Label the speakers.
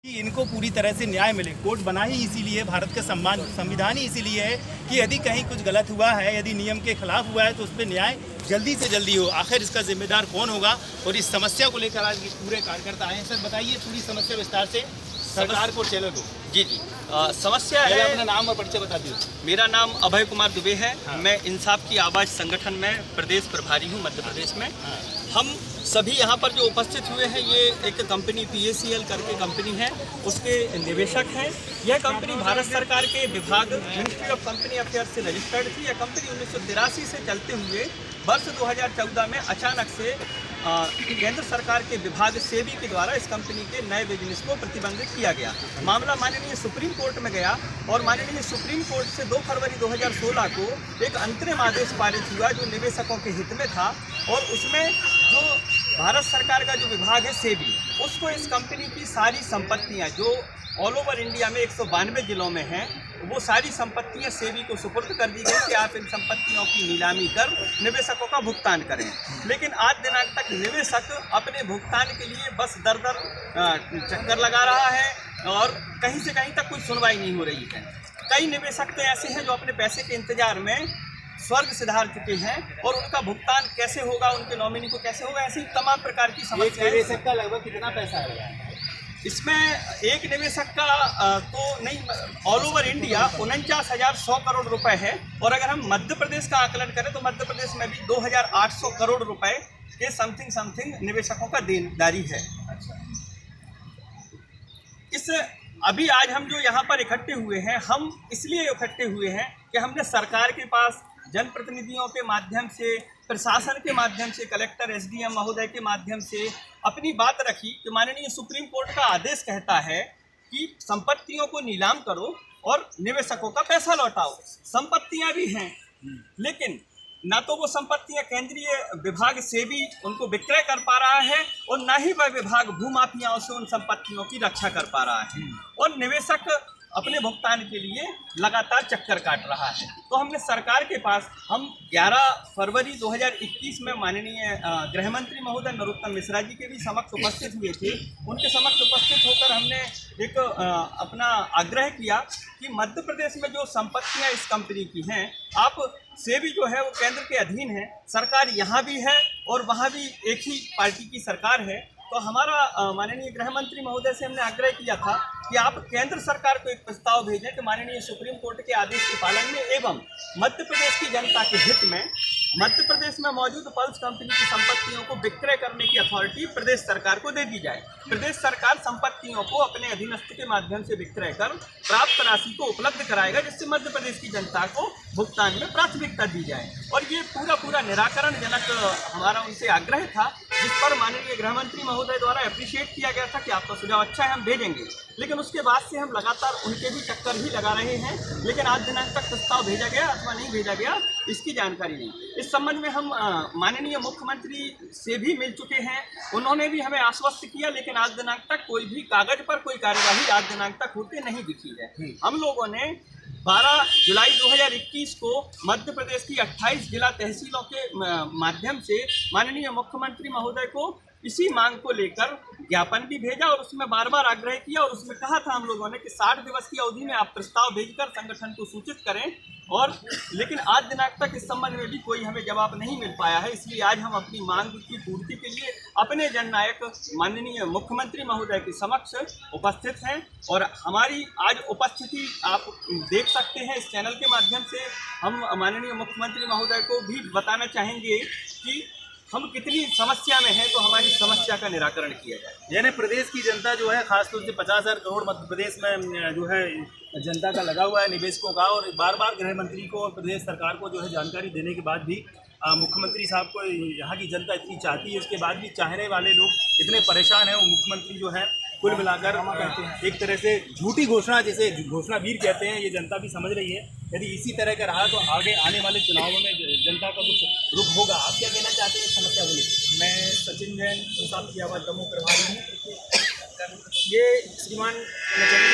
Speaker 1: इनको पूरी तरह से न्याय मिले। कोर्ट बना ही इसीलिए, भारत का संविधान ही इसीलिए है कि यदि कहीं कुछ गलत हुआ है, यदि नियम के खिलाफ हुआ है तो उस पर न्याय जल्दी से जल्दी हो। आखिर इसका जिम्मेदार कौन होगा? और इस समस्या को लेकर आज पूरे कार्यकर्ता आए हैं। सर बताइए पूरी समस्या विस्तार से सरकार को, चैनल को।
Speaker 2: जी समस्या है,
Speaker 1: अपना नाम और परिचय बता दीजिए।
Speaker 2: मेरा नाम अभय कुमार दुबे है।
Speaker 1: हाँ।
Speaker 2: मैं इंसाफ की आवाज़ संगठन में प्रदेश प्रभारी हूँ मध्य प्रदेश में।
Speaker 1: हाँ।
Speaker 2: हम सभी यहाँ पर जो उपस्थित हुए हैं, ये एक कंपनी PACL करके कंपनी है, उसके निवेशक हैं। यह कंपनी भारत सरकार के विभाग मिनिस्ट्री ऑफ कंपनी अफेयर्स से रजिस्टर्ड थी। यह कंपनी 1983 से चलते हुए वर्ष 2014 में अचानक से केंद्र सरकार के विभाग सेबी के द्वारा इस कंपनी के नए बिजनेस को प्रतिबंधित किया गया। मामला माननीय सुप्रीम कोर्ट में गया और माननीय सुप्रीम कोर्ट से 2 फरवरी 2016 को एक अंतरिम आदेश पारित हुआ जो निवेशकों के हित में था। और उसमें जो भारत सरकार का जो विभाग है सेबी, उसको इस कंपनी की सारी संपत्तियां जो ऑल ओवर इंडिया में 192 जिलों में हैं, वो सारी संपत्तियां सेबी को सुपुर्द कर दी गई कि आप इन संपत्तियों की नीलामी कर निवेशकों का भुगतान करें। लेकिन आज दिनांक तक निवेशक अपने भुगतान के लिए बस दर चक्कर लगा रहा है और कहीं से कहीं तक कोई सुनवाई नहीं हो रही है। कई निवेशक तो ऐसे हैं जो अपने पैसे के इंतजार में स्वर्ग सिधार चुके हैं और उनका भुगतान कैसे होगा, उनके नॉमिनी को कैसे होगा, ऐसी तमाम प्रकार की समस्याएं।
Speaker 1: निवेशक का लगभग कितना पैसा आएगा
Speaker 2: इसमें? एक निवेशक का तो नहीं, ऑल ओवर इंडिया 49,100 करोड़ रुपए है। और अगर हम मध्य प्रदेश का आकलन करें तो मध्य प्रदेश में भी 2,800 करोड़ रुपए के समथिंग निवेशकों का देनदारी है। इस अभी आज हम जो यहाँ पर इकट्ठे हुए हैं, हम इसलिए इकट्ठे हुए हैं कि हमने सरकार के पास जनप्रतिनिधियों के माध्यम से, प्रशासन के माध्यम से, कलेक्टर SDM महोदय के माध्यम से अपनी बात रखी कि माननीय सुप्रीम कोर्ट का आदेश कहता है कि संपत्तियों को नीलाम करो और निवेशकों का पैसा लौटाओ। संपत्तियां भी हैं, लेकिन ना तो वो संपत्तियां केंद्रीय विभाग सेबी उनको विक्रय कर पा रहा है और ना ही वह विभाग भूमाफियाओं से उन संपत्तियों की रक्षा कर पा रहा है। और निवेशक अपने भुगतान के लिए लगातार चक्कर काट रहा है। तो हमने सरकार के पास, हम 11 फरवरी 2021 में माननीय गृह मंत्री महोदय नरोत्तम मिश्रा जी के भी समक्ष उपस्थित हुए थे। उनके समक्ष उपस्थित होकर हमने एक अपना आग्रह किया कि मध्य प्रदेश में जो संपत्तियां इस कंपनी की हैं, आप सेबी जो है वो केंद्र के अधीन है, सरकार यहाँ भी है और वहाँ भी एक ही पार्टी की सरकार है। तो हमारा माननीय गृह मंत्री महोदय से हमने आग्रह किया था कि आप केंद्र सरकार को एक प्रस्ताव भेजें कि माननीय सुप्रीम कोर्ट के आदेश के पालन में एवं मध्य प्रदेश की जनता के हित में मध्य प्रदेश में मौजूद पल्स कंपनी की संपत्तियों को विक्रय करने की अथॉरिटी प्रदेश सरकार को दे दी जाए। प्रदेश सरकार संपत्तियों को अपने अधीनस्थ के माध्यम से विक्रय कर प्राप्त राशि को उपलब्ध कराएगा, जिससे मध्य प्रदेश की जनता को भुगतान में प्राथमिकता दी जाए। और ये पूरा निराकरणजनक हमारा उनसे आग्रह था, जिस पर माननीय गृह मंत्री महोदय द्वारा अप्रिशिएट किया गया था कि आपका सुझाव अच्छा है, हम भेजेंगे। लेकिन उसके बाद से हम लगातार उनके भी चक्कर ही लगा रहे हैं, लेकिन आज दिनांक तक प्रस्ताव भेजा गया अथवा नहीं भेजा गया, इसकी जानकारी नहीं। इस संबंध में हम माननीय मुख्यमंत्री से भी मिल चुके हैं, उन्होंने भी हमें आश्वस्त किया, लेकिन आज दिनांक तक कोई भी कागज पर कोई कार्यवाही आज दिनांक तक होते नहीं दिखी है। हम लोगों ने 12 जुलाई 2021 को मध्य प्रदेश की 28 जिला तहसीलों के माध्यम से माननीय मुख्यमंत्री महोदय को इसी मांग को लेकर ज्ञापन भी भेजा और उसमें बार आग्रह किया और उसमें कहा था हम लोगों ने कि 60 दिवस की अवधि में आप प्रस्ताव भेजकर संगठन को सूचित करें। और लेकिन आज दिनांक तक इस संबंध में भी कोई हमें जवाब नहीं मिल पाया है। इसलिए आज हम अपनी मांग की पूर्ति के लिए अपने जननायक माननीय मुख्यमंत्री महोदय के समक्ष उपस्थित हैं। और हमारी आज उपस्थिति आप देख सकते हैं इस चैनल के माध्यम से। हम माननीय मुख्यमंत्री महोदय को भी बताना चाहेंगे कि हम कितनी समस्या में हैं, तो हमारी समस्या का निराकरण किया जाए।
Speaker 1: यानी प्रदेश की जनता जो है, खासतौर से 50,000 करोड़ मध्य प्रदेश में जो है जनता का लगा हुआ है, निवेशकों का, और बार गृह मंत्री को और प्रदेश सरकार को जो है जानकारी देने के बाद भी मुख्यमंत्री साहब को यहाँ की जनता इतनी चाहती है, उसके बाद भी चाहने वाले लोग इतने परेशान हैं। वो मुख्यमंत्री जो है कुल मिलाकर एक तरह से झूठी घोषणा, जिसे घोषणा वीर कहते हैं, ये जनता भी समझ रही है। यदि इसी तरह का रहा तो आगे आने वाले चुनावों में जनता का कुछ रुख होगा। आप क्या कहना चाहते हैं इस समस्या को लेकर?
Speaker 3: मैं सचिन जैन, इंसाफ की आवाज़ दमोह प्रभारी हूँ। ये श्रीमान के माध्यम से